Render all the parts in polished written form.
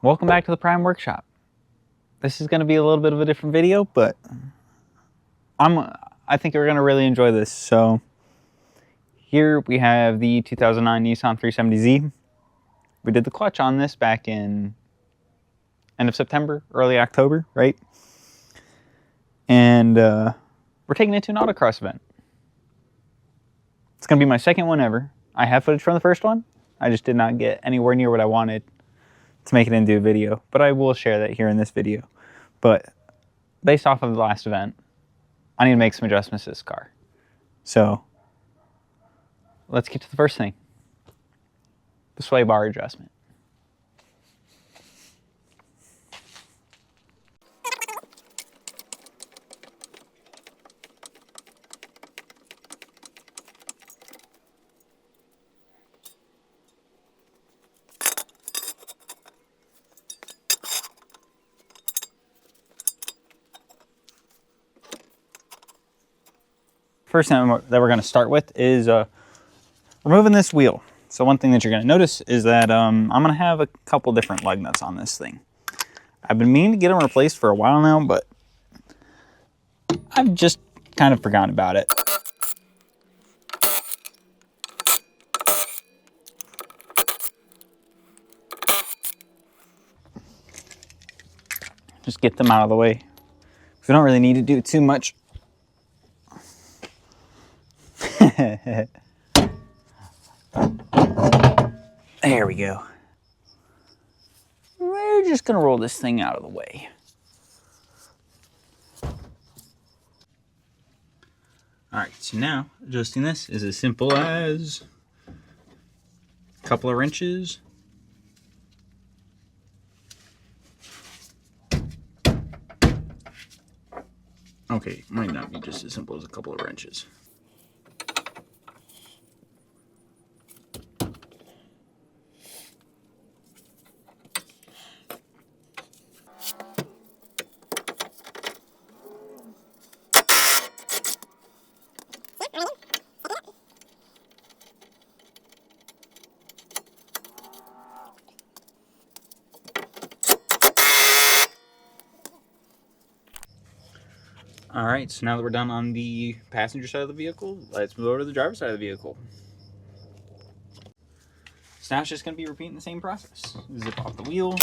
Welcome back to the Prime Workshop. This is going to be a little bit of a different video, but I think you're going to really enjoy this. So here we have the 2009 Nissan 370Z. We did the clutch on this back in end of September, early October, right? And we're taking it to an autocross event. It's going to be my second one ever. I have footage from the first one. I just did not get anywhere near what I wanted to make it into a video, but I will share that here in this video. But based off of the last event, I need to make some adjustments to this car. So let's get to the first thing, the sway bar adjustment. First thing that we're going to start with is removing this wheel. So one thing that you're going to notice is that I'm going to have a couple different lug nuts on this thing. I've been meaning to get them replaced for a while now, but I've just kind of forgotten about it. Just get them out of the way. We don't really need to do too much. There we go. We're just gonna roll this thing out of the way. All right, so now adjusting this is as simple as a couple of wrenches. Okay, might not be just as simple as a couple of wrenches. All right, so now that we're done on the passenger side of the vehicle, let's move over to the driver's side of the vehicle. So now it's just going to be repeating the same process. Zip off the wheel.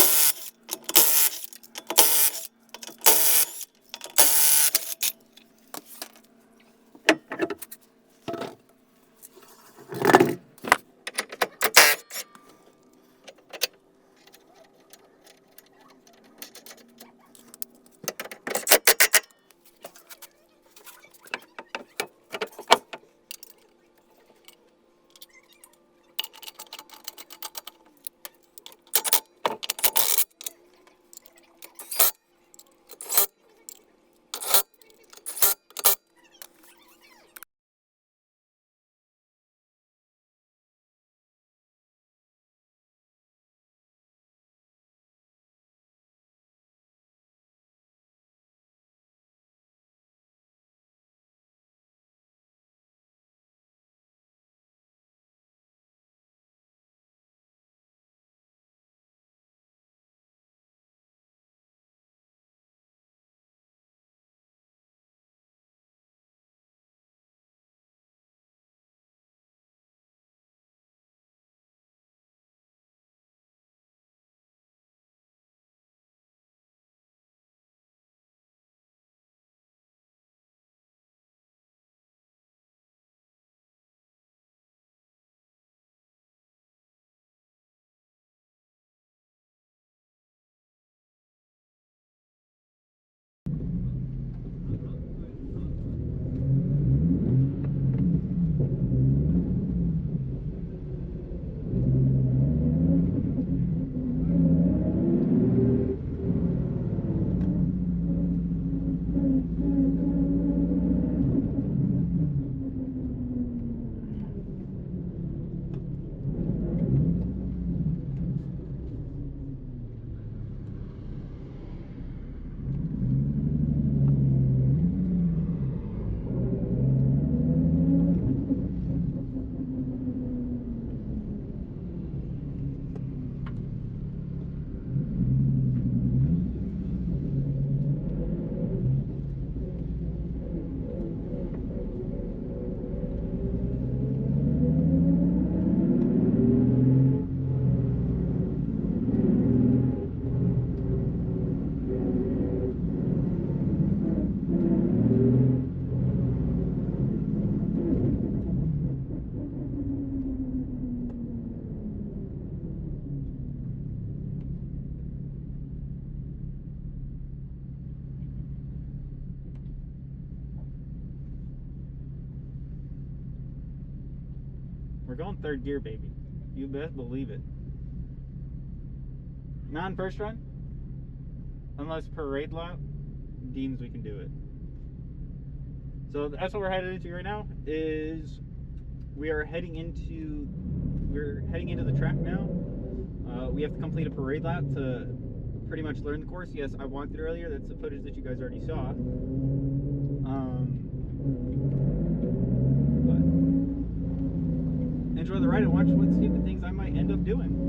We're going third gear, baby. You best believe it. Not on first run, unless parade lap deems we can do it. So that's what we're headed into right now. Is we're heading into the track now. We have to complete a parade lap to pretty much learn the course. Yes, I walked it earlier. That's the footage that you guys already saw. But enjoy the ride and watch what stupid things I might end up doing.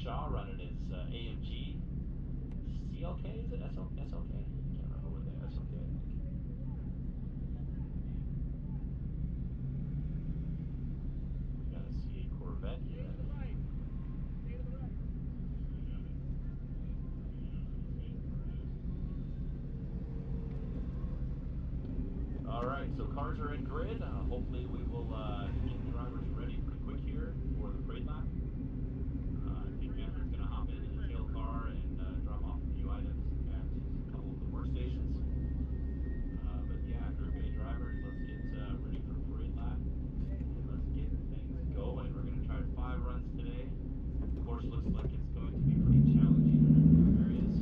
Shaw running his AMG CLK, is it SLK? I can't remember what the SLK, I think. We got a C8 Corvette here. Alright, so cars are in grid. Hopefully we will get the drivers ready pretty quick here for the parade lap. I think Manfred's going to hop into the tail car and drop off a few items at a couple of the workstations. But yeah, Group A drivers, let's get ready for the parade lap. Let's get things going. We're going to try 5 runs today. The course looks like it's going to be pretty challenging in a few areas.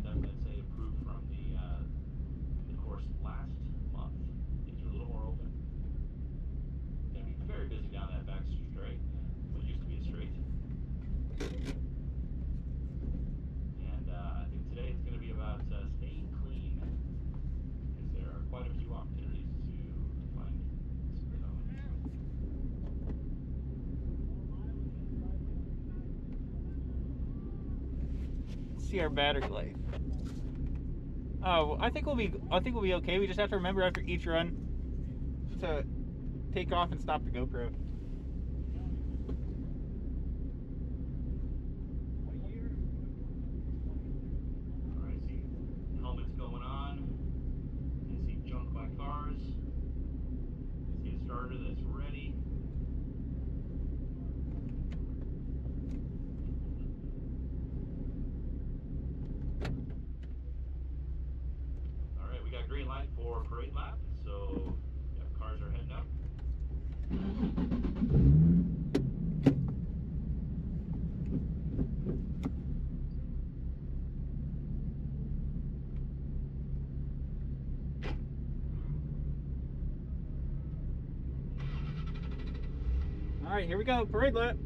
Definitely I'd say improved from the course last month. Things are a little more open. Going to be very busy down that back straight. What used to be a straight. And I think today it's going to be about staying clean, because there are quite a few opportunities to find some cones. See our battery life. Oh, I think we'll be okay. We just have to remember after each run to take off and stop the GoPro. Alright, see helmets going on. I see junk by cars. I see a starter that's ready. Alright, we got green light for parade lap, so yeah, cars are heading up. All right, here we go, parade lap.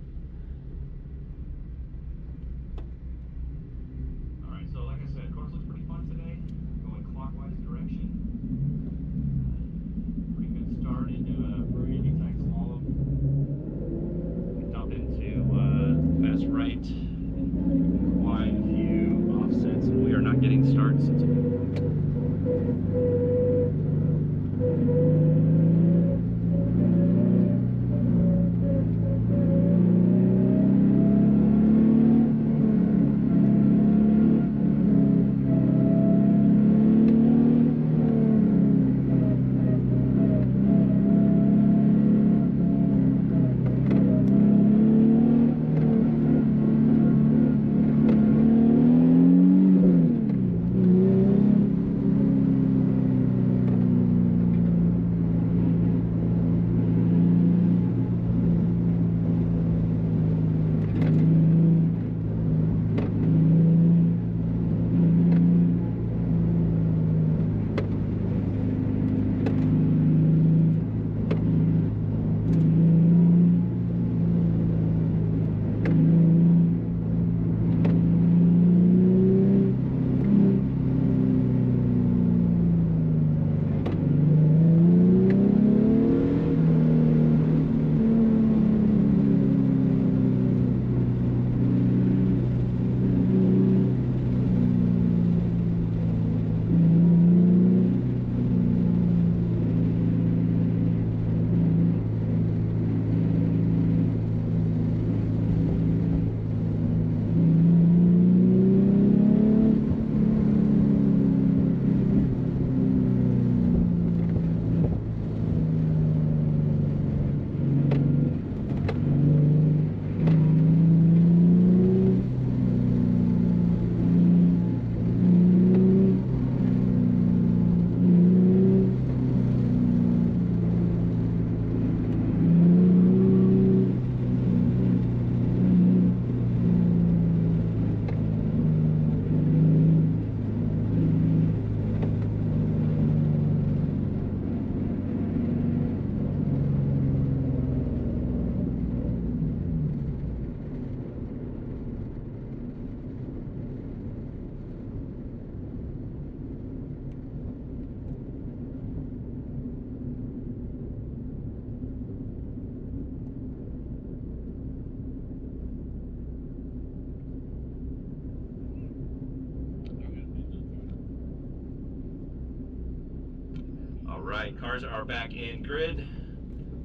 right, cars are back in grid.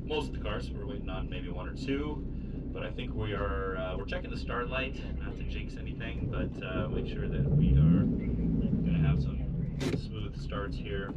Most of the cars, we're waiting on maybe one or two, but I think we're checking the start light, not to jinx anything, but make sure that we are going to have some smooth starts here.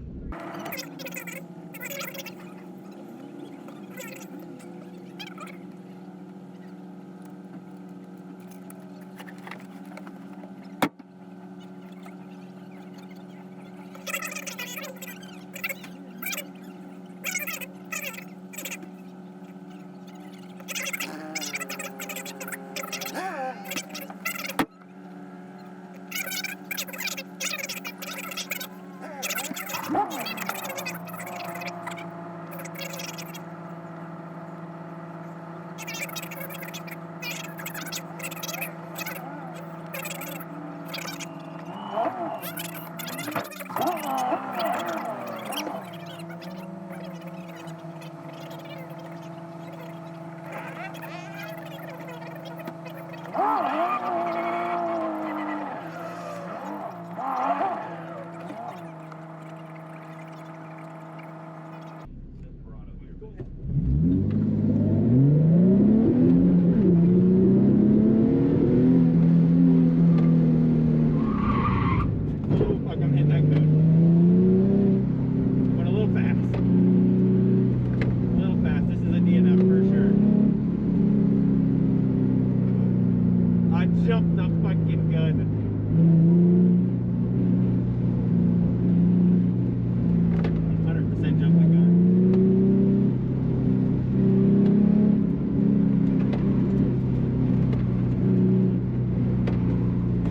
Jumped the fucking gun. 100% jumped the gun.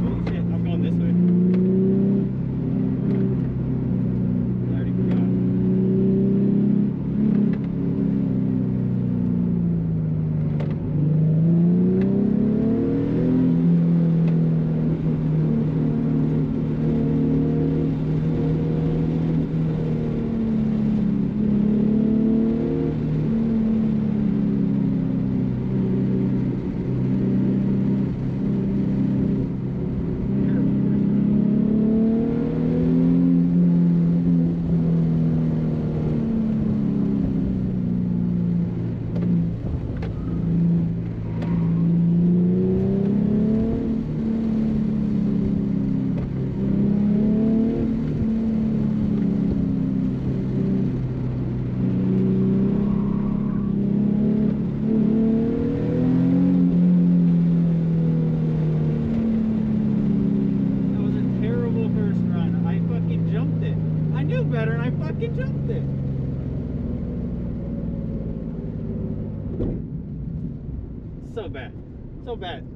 Holy shit, I'm going this way. I already forgot. Better and I fucking jumped it. So bad. So bad.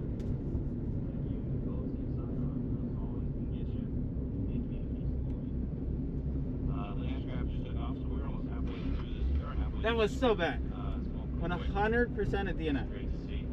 That was so bad. 100% at the end. Great to see.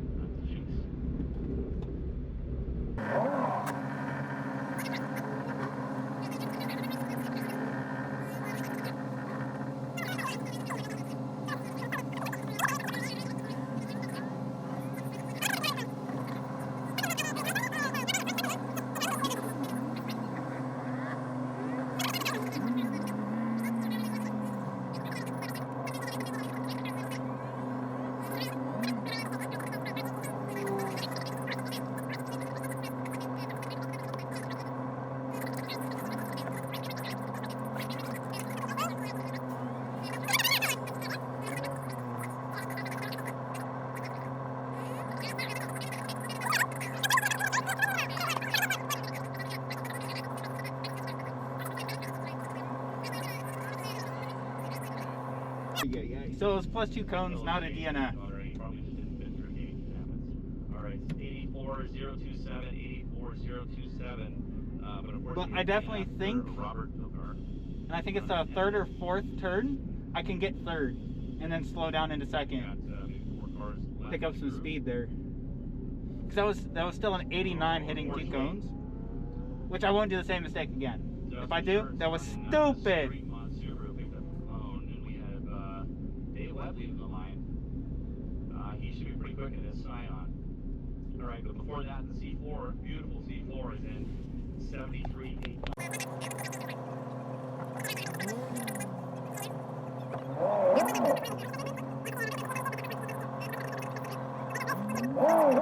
Yeah. So it was plus 2 cones, not a DNF. Alright, 84027, 84027. But I definitely think, and I think it's the third or fourth turn, I can get third and then slow down into second. Pick up some speed there. Because that was still an 89 hitting 2 cones, which I won't do the same mistake again. If I do, that was stupid. Leaving the line. He should be pretty quick in his sign-on. All right, but before that, the C4, beautiful C4, is in 73.8. I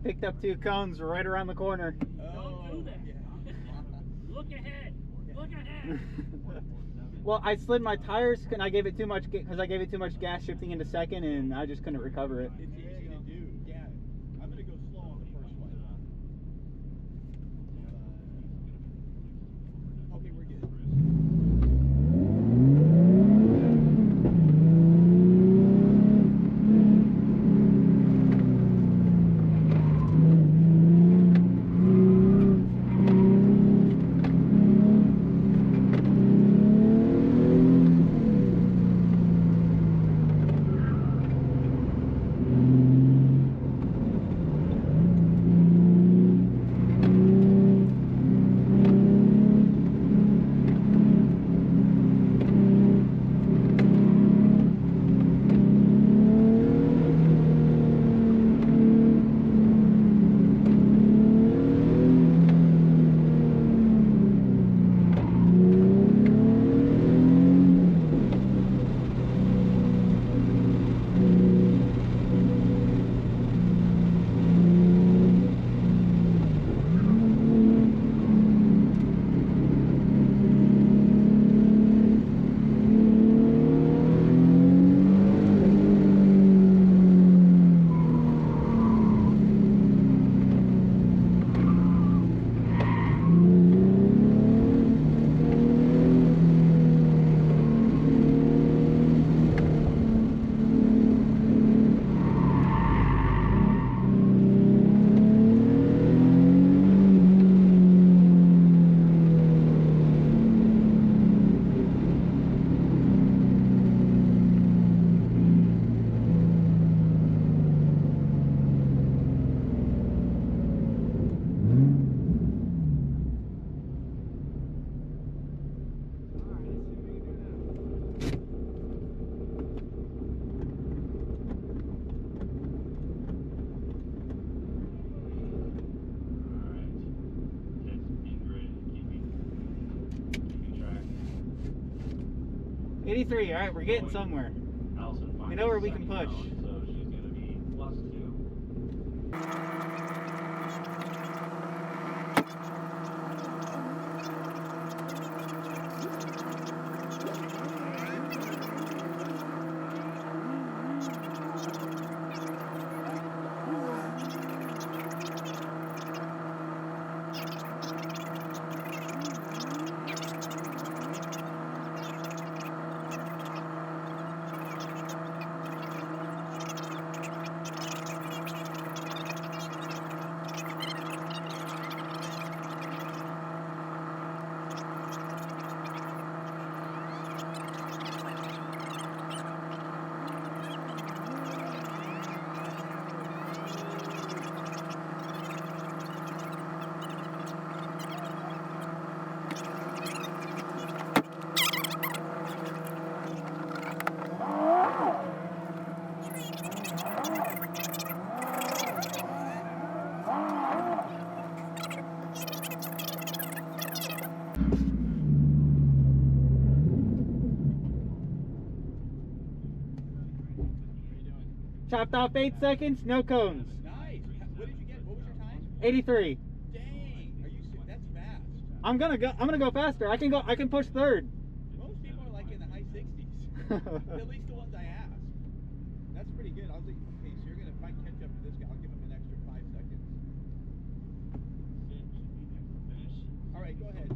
picked up 2 cones right around the corner. Don't do that. Look ahead. Look ahead. Well, I slid my tires and I gave it too much because I gave it too much gas shifting into second, and I just couldn't recover it. It's easy to do. Yeah. I'm going to go slow on the first one. Okay, we're good. Alright. Ted's Ingrid keeping track. 83. All right, we're getting somewhere. Allison We know where we can push. So she's going to be +2. Chopped off 8 seconds, no cones. Nice. What did you get? What was your time? 83. Dang. Are you serious? That's fast. I'm gonna go faster. I can push third. Most people are like in the high 60s. At least the ones I asked. That's pretty good. I was like, okay, so you're gonna if I catch up to this guy, I'll give him an extra 5 seconds. All right, go ahead.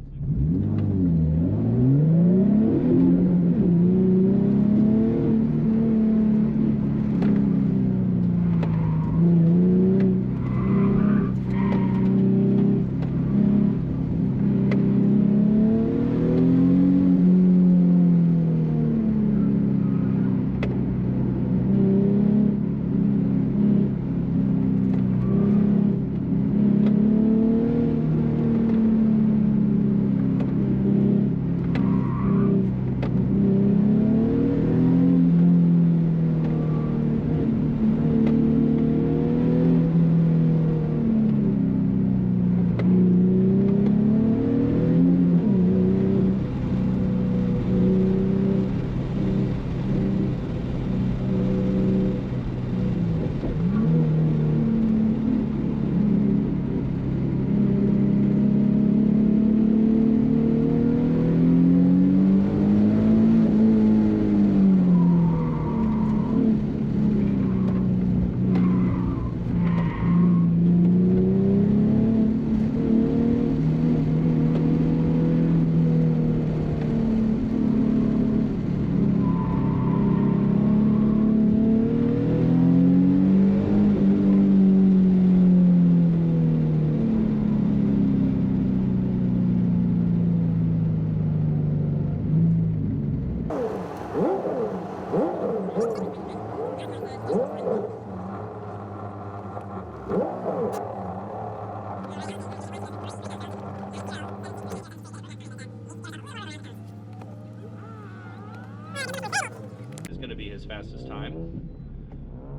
time.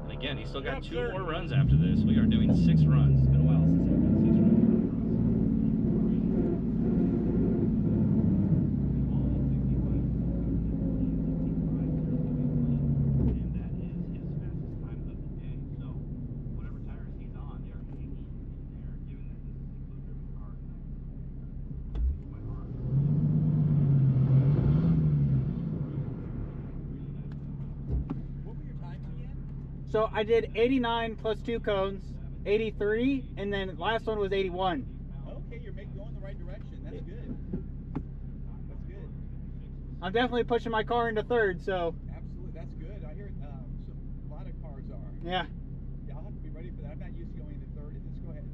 And again, he's still got 2 more runs after this. We are doing 6 runs. It's been a while since I've done 6 runs. And that is his fastest time of the day. So whatever tires he's on, they're hanging in there, given that this is a clue-driven car. It's quite hard. What were your times again? So I did 89 plus 2 cones, 83, and then last one was 81. Okay, you're going the right direction. That's good. That's good. I'm definitely pushing my car into third, so Absolutely, that's good. I hear a lot of cars are. yeah. Yeah, I'll have to be ready for that. I'm not used to going into third. Let's go ahead.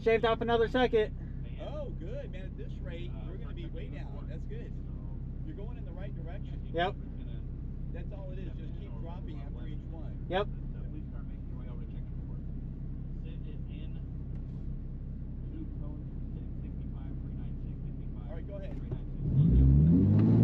Shaved off another second. Oh, good, man. At this rate, you're going to be way down. That's good. You're going in the right direction. Yep. That's all it is. Just keep dropping after each one. Yep. Please start making your way over to check-in report. Sid is in 2 cones, 65, 396, 65. All right, go ahead. 396.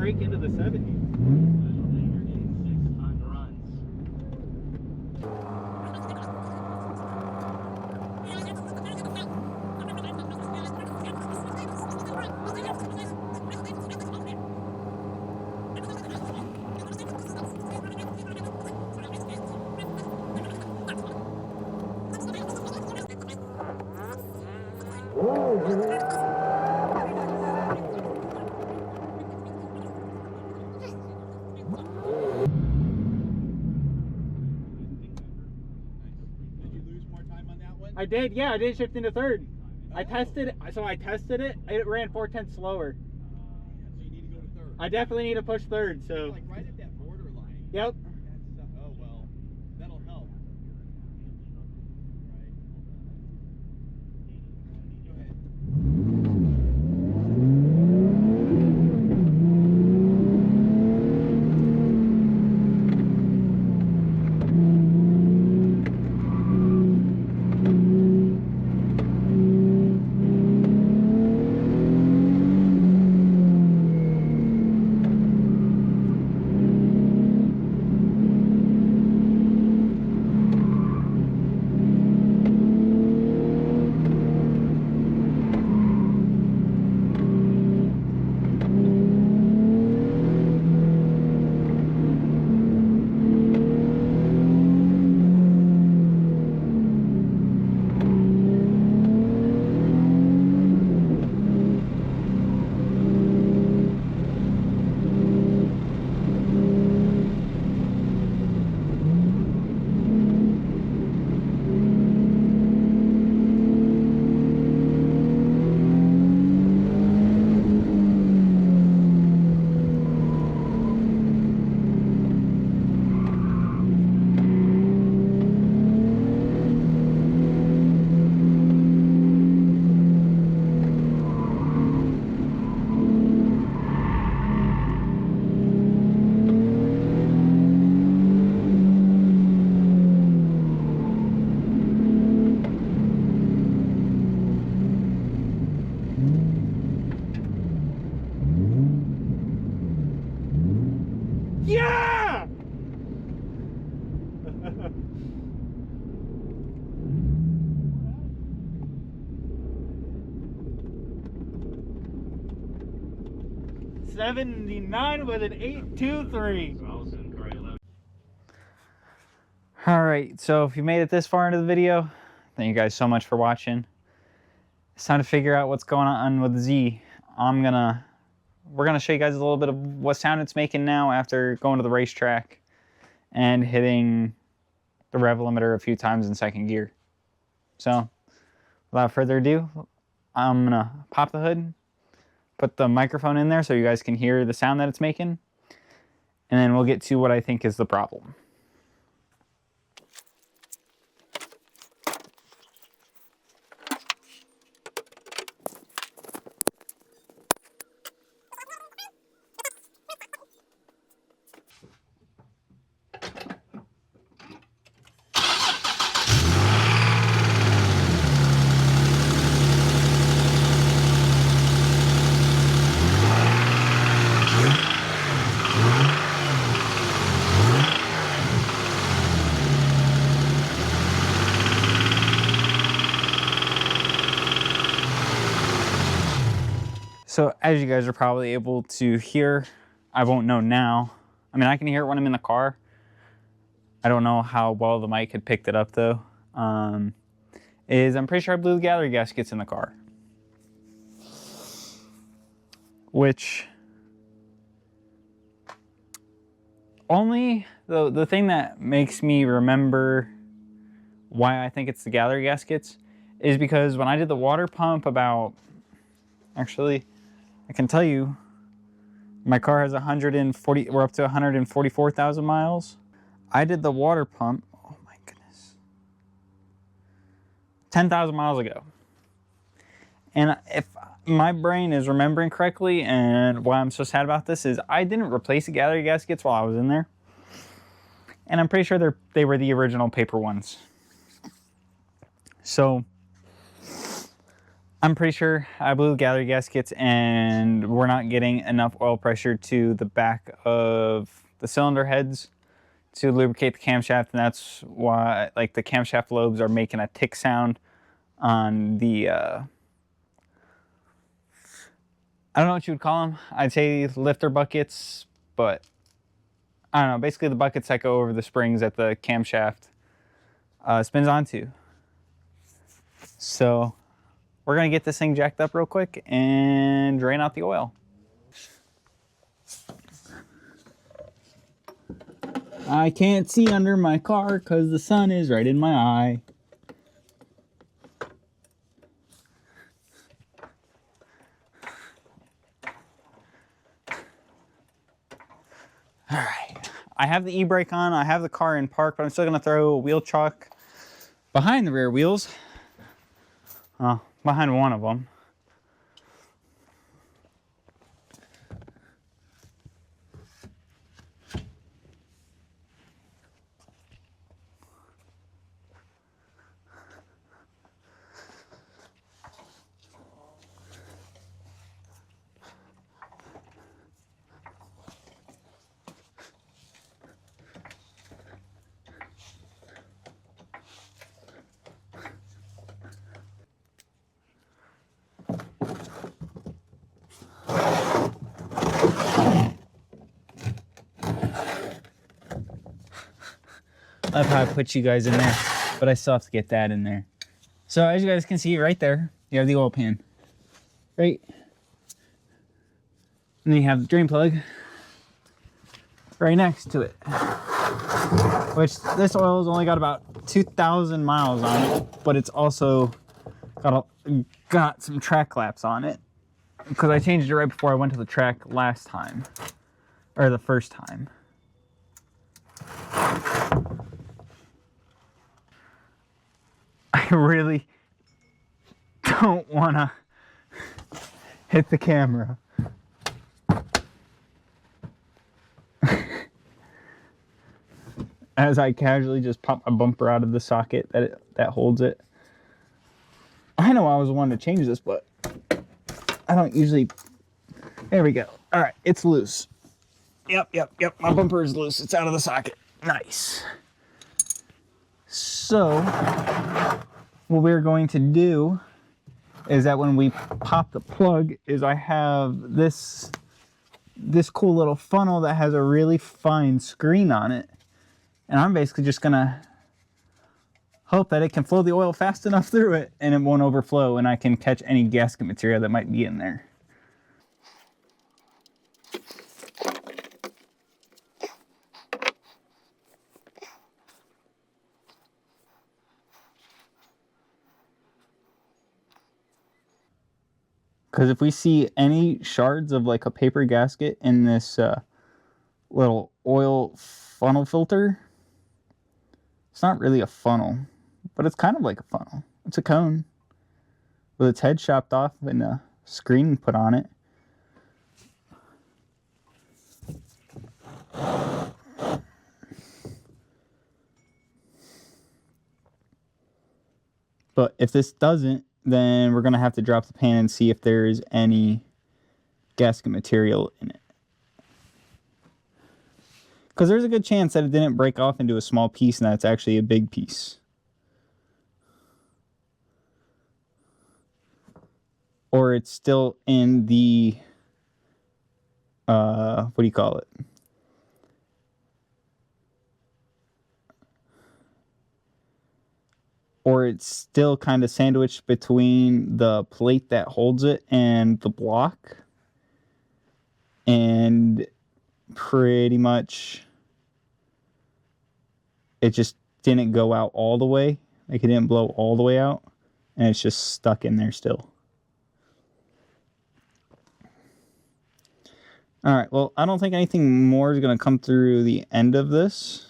break into the 70s. You're getting 6 timed runs. Did you lose more time on that one? I did, yeah, I did shift into third. I tested it, it ran 4/10 slower. So you need to go to third. I definitely need to push third, You're so. like right at that borderline. Yep. Oh well, that'll help. Right. Go ahead. Yeah! '79 with an 8.23. So Allison, car 11. All right, so if you made it this far into the video, thank you guys so much for watching. It's time to figure out what's going on with Z. We're gonna show you guys a little bit of what sound it's making now after going to the racetrack and hitting the rev limiter a few times in second gear. So without further ado, I'm gonna pop the hood, put the microphone in there so you guys can hear the sound that it's making, and then we'll get to what I think is the problem. So as you guys are probably able to hear, I won't know now. I mean, I can hear it when I'm in the car. I don't know how well the mic had picked it up though. I'm pretty sure I blew the gallery gaskets in the car. Which, only the thing that makes me remember why I think it's the gallery gaskets is because when I did the water pump actually, I can tell you, my car has we're up to 144,000 miles. I did the water pump, oh my goodness, 10,000 miles ago. And if my brain is remembering correctly, and why I'm so sad about this is I didn't replace the gallery gaskets while I was in there. And I'm pretty sure they were the original paper ones. So I'm pretty sure I blew the gallery gaskets and we're not getting enough oil pressure to the back of the cylinder heads to lubricate the camshaft, and that's why like the camshaft lobes are making a tick sound on the I don't know what you would call them. I'd say lifter buckets, but I don't know, basically the buckets that go over the springs that the camshaft spins onto. So we're gonna get this thing jacked up real quick and drain out the oil. I can't see under my car because the sun is right in my eye. All right, I have the e-brake on, I have the car in park, but I'm still gonna throw a wheel chock behind the rear wheels. Behind one of them. I'll probably put you guys in there, but I still have to get that in there. So as you guys can see right there, you have the oil pan, right? And then you have the drain plug right next to it, which this oil has only got about 2,000 miles on it, but it's also got some track laps on it because I changed it right before I went to the track last time, or the first time. I really don't want to hit the camera. As I casually just pop my bumper out of the socket that holds it. I know I was the one to change this, but I don't usually. There we go. All right, it's loose. Yep. My bumper is loose. It's out of the socket. Nice. So what we're going to do is that when we pop the plug is I have this cool little funnel that has a really fine screen on it. And I'm basically just gonna hope that it can flow the oil fast enough through it and it won't overflow and I can catch any gasket material that might be in there. Because if we see any shards of like a paper gasket in this little oil funnel filter, it's not really a funnel, but it's kind of like a funnel. It's a cone with its head chopped off and a screen put on it. But if this doesn't, then we're going to have to drop the pan and see if there is any gasket material in it. Because there's a good chance that it didn't break off into a small piece and that it's actually a big piece. Or it's still in the, what do you call it? Or it's still kind of sandwiched between the plate that holds it and the block. And pretty much it just didn't go out all the way. Like it didn't blow all the way out. And it's just stuck in there still. Alright, well, I don't think anything more is going to come through the end of this.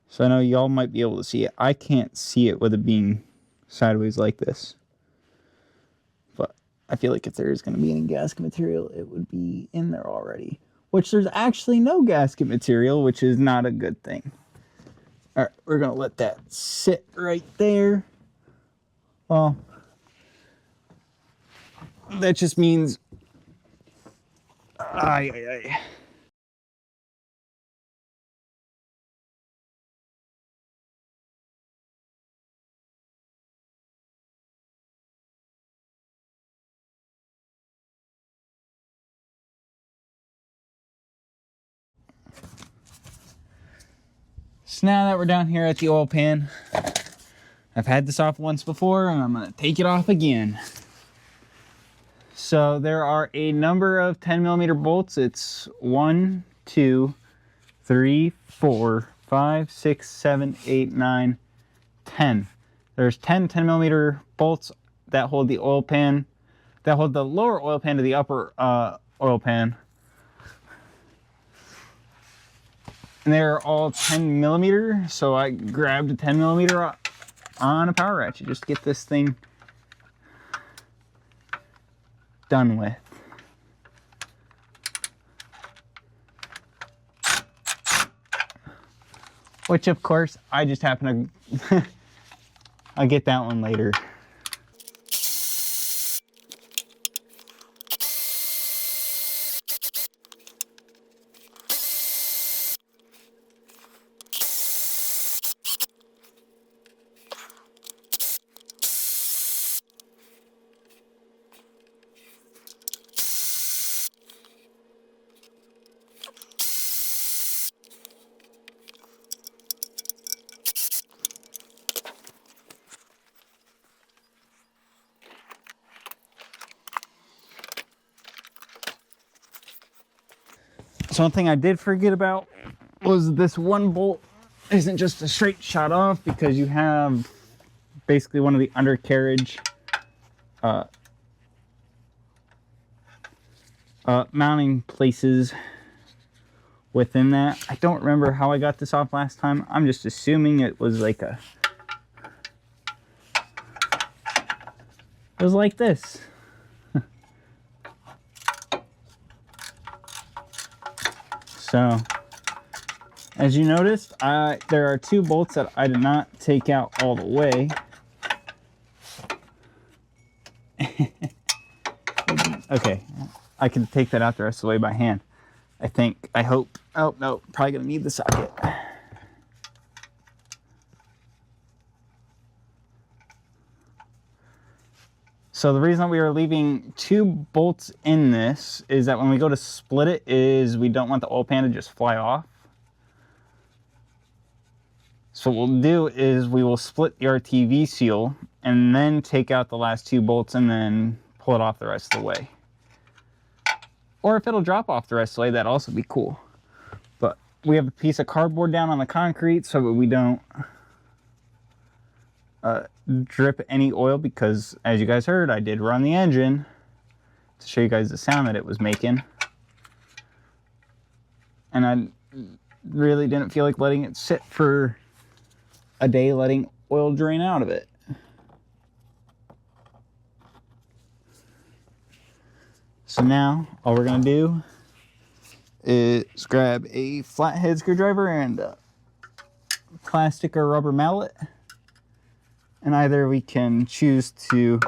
So I know y'all might be able to see it. I can't see it with it being sideways like this. But I feel like if there is going to be any gasket material, it would be in there already. Which there's actually no gasket material, which is not a good thing. Alright, we're going to let that sit right there. Well, that just means, ay. So now that we're down here at the oil pan, I've had this off once before and I'm gonna take it off again. So there are a number of 10mm bolts. It's 1, 2, 3, 4, 5, 6, 7, 8, 9, 10. There's 10 10mm bolts that hold the oil pan, that hold the lower oil pan to the upper oil pan. And they're all 10mm, so I grabbed a 10mm on a power ratchet just to get this thing done with. Which, of course, I just happen to... I'll get that one later. So one thing I did forget about was this one bolt isn't just a straight shot off, because you have basically one of the undercarriage mounting places within that. I don't remember how I got this off last time. I'm just assuming it was like a... It was like this. So, as you noticed, there are two bolts that I did not take out all the way. Okay, I can take that out the rest of the way by hand. I think, I hope. Oh, no, probably gonna need the socket. So the reason we are leaving two bolts in this is that when we go to split it, is we don't want the oil pan to just fly off. So what we'll do is we will split the RTV seal and then take out the last two bolts and then pull it off the rest of the way. Or if it'll drop off the rest of the way, that'd also be cool. But we have a piece of cardboard down on the concrete so that we don't drip any oil, because as you guys heard, I did run the engine to show you guys the sound that it was making, and I really didn't feel like letting it sit for a day, letting oil drain out of it. So now all we're gonna do is grab a flathead screwdriver and a plastic or rubber mallet. And either we can choose to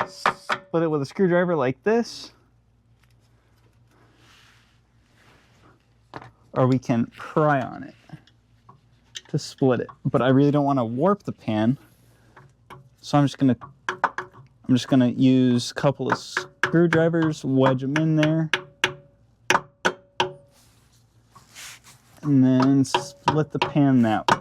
split it with a screwdriver like this, or we can pry on it to split it. But I really don't want to warp the pan, so I'm just gonna use a couple of screwdrivers, wedge them in there, and then split the pan that way.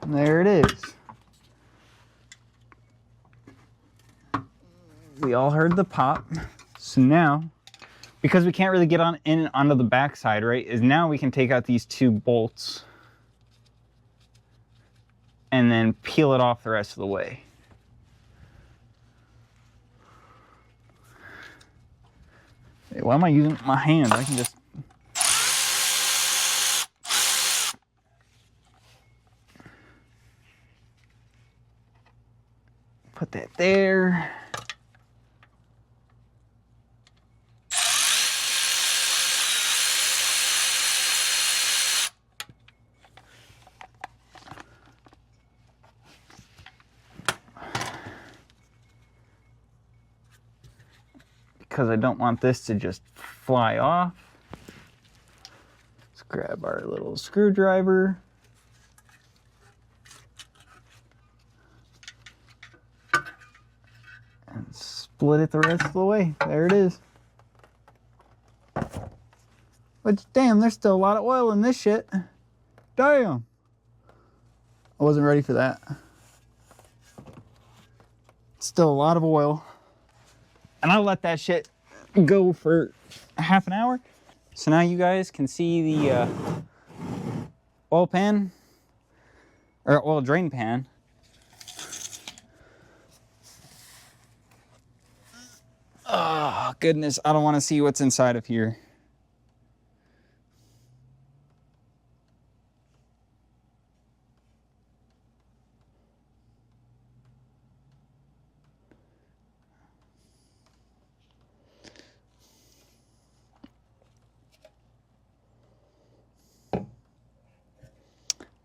And there it is. We all heard the pop. So now, because we can't really get on in and onto the backside, right, is now we can take out these two bolts and then peel it off the rest of the way. Why am I using my hand? I can just... put that there. Because I don't want this to just fly off. Let's grab our little screwdriver. And split it the rest of the way. There it is. But damn, there's still a lot of oil in this shit. Damn. I wasn't ready for that. Still a lot of oil. And I'll let that shit go for half an hour. So now you guys can see the oil pan, or oil drain pan. Oh, goodness. I don't want to see what's inside of here.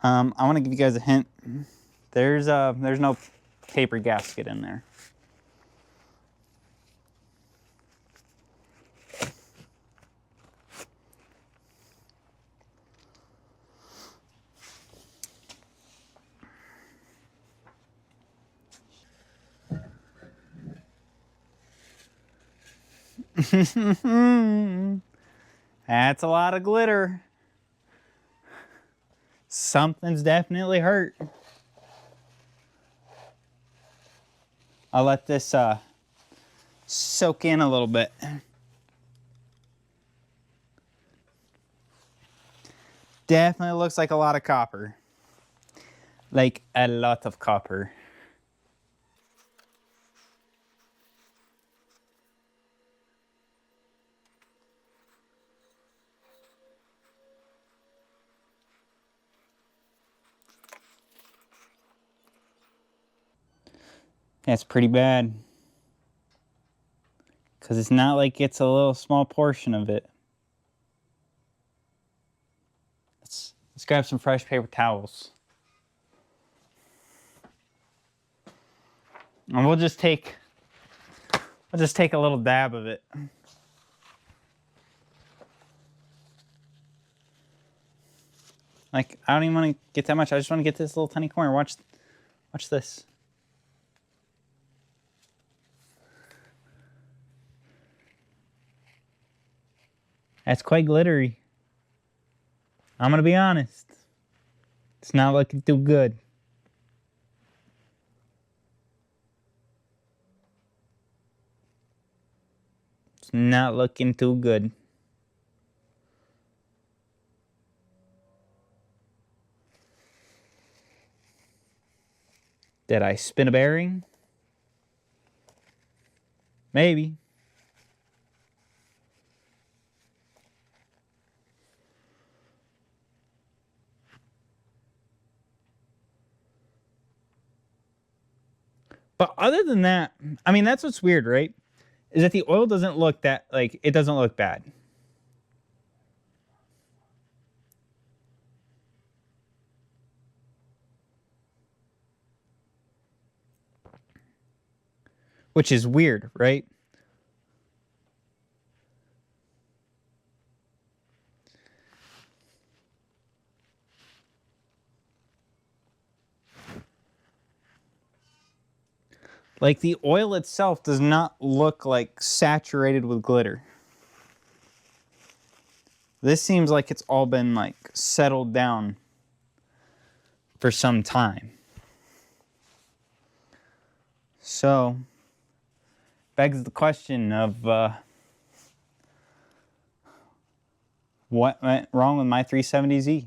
I want to give you guys a hint. There's no paper gasket in there. That's a lot of glitter. Something's definitely hurt. I'll let this soak in a little bit. Definitely looks like a lot of copper. Like a lot of copper. That's pretty bad. Because it's not like it's a little small portion of it. Let's grab some fresh paper towels. And we'll just take a little dab of it. Like, I don't even want to get that much. I just want to get this little tiny corner. Watch this. That's quite glittery. I'm gonna be honest. It's not looking too good. It's not looking too good. Did I spin a bearing? Maybe. But other than that, I mean, that's what's weird, right? Is that the oil doesn't look that, like, it doesn't look bad. Which is weird, right? Like, the oil itself does not look like saturated with glitter. This seems like it's all been like settled down for some time. So, begs the question of what went wrong with my 370Z?